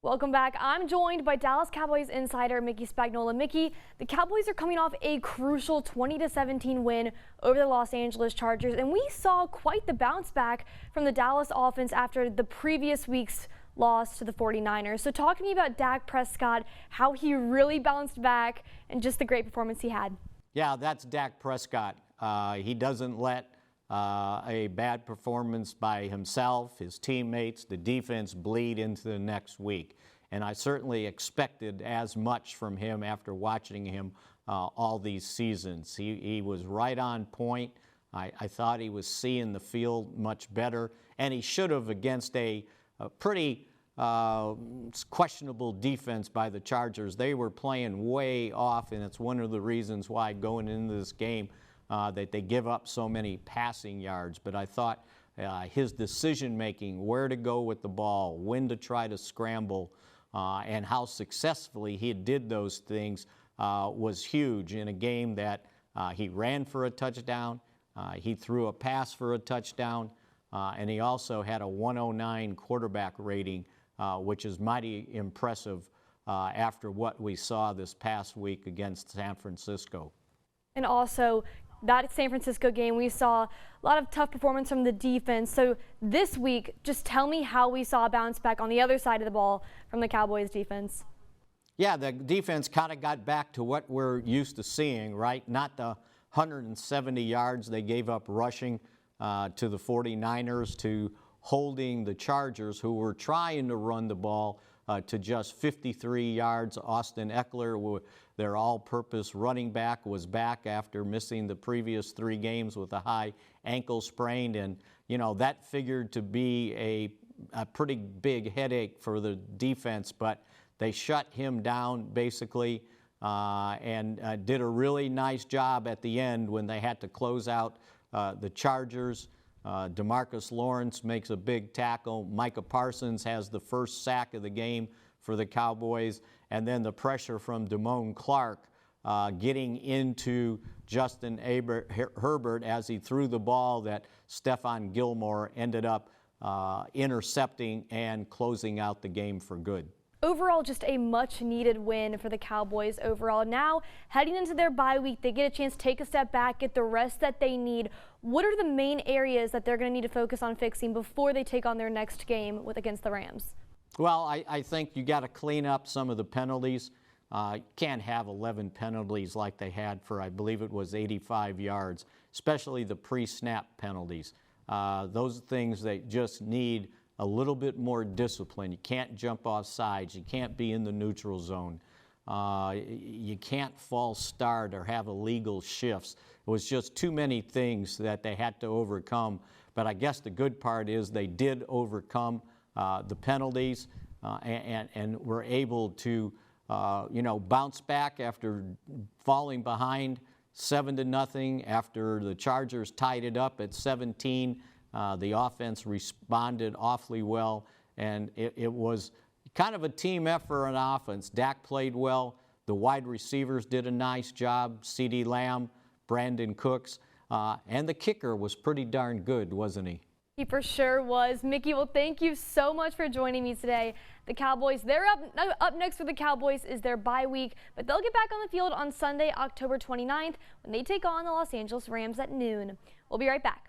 Welcome back. I'm joined by Dallas Cowboys insider Mickey Spagnola. Mickey, the Cowboys are coming off a crucial 20-17 win over the Los Angeles Chargers, and we saw quite the bounce back from the Dallas offense after the previous week's loss to the 49ers. So talk to me about Dak Prescott, how he really bounced back, and just the great performance he had. Yeah, that's Dak Prescott. He doesn't let a bad performance by himself, his teammates, the defense bleed into the next week. And I certainly expected as much from him after watching him all these seasons. He was right on point. I thought he was seeing the field much better, and he should have against a pretty questionable defense by the Chargers. They were playing way off, and it's one of the reasons why going into this game that they give up so many passing yards. But I thought his decision-making, where to go with the ball, when to try to scramble, and how successfully he did those things was huge in a game that he ran for a touchdown, he threw a pass for a touchdown, and he also had a 109 quarterback rating, which is mighty impressive after what we saw this past week against San Francisco. And also, that San Francisco game, we saw a lot of tough performance from the defense. So this week, just tell me how we saw a bounce back on the other side of the ball from the Cowboys defense. Yeah, the defense kind of got back to what we're used to seeing, right? Not the 170 yards they gave up rushing to the 49ers, to holding the Chargers, who were trying to run the ball to just 53 yards. Austin Eckler, their all-purpose running back, was back after missing the previous 3 games with a high ankle sprain, and you know that figured to be a pretty big headache for the defense. But they shut him down basically, and did a really nice job at the end when they had to close out the Chargers. DeMarcus Lawrence makes a big tackle. Micah Parsons has the first sack of the game for the Cowboys. And then the pressure from Damone Clark getting into Justin Herbert as he threw the ball that Stephon Gilmore ended up intercepting and closing out the game for good. Overall, just a much-needed win for the Cowboys overall. Now, heading into their bye week, they get a chance to take a step back, get the rest that they need. What are the main areas that they're going to need to focus on fixing before they take on their next game against the Rams? Well, I think you got to clean up some of the penalties. You can't have 11 penalties like they had for, I believe it was 85 yards, especially the pre-snap penalties. Those are things that just need a little bit more discipline. You can't jump off sides. You can't be in the neutral zone. You can't false start or have illegal shifts. It was just too many things that they had to overcome. But I guess the good part is they did overcome the penalties and were able to bounce back after falling behind 7-0 after the Chargers tied it up at 17. The offense responded awfully well, and it was kind of a team effort on offense. Dak played well. The wide receivers did a nice job. CeeDee Lamb, Brandon Cooks, and the kicker was pretty darn good, wasn't he? He for sure was. Mickey, well, thank you so much for joining me today. The Cowboys, they're up next for the Cowboys is their bye week, but they'll get back on the field on Sunday, October 29th, when they take on the Los Angeles Rams at noon. We'll be right back.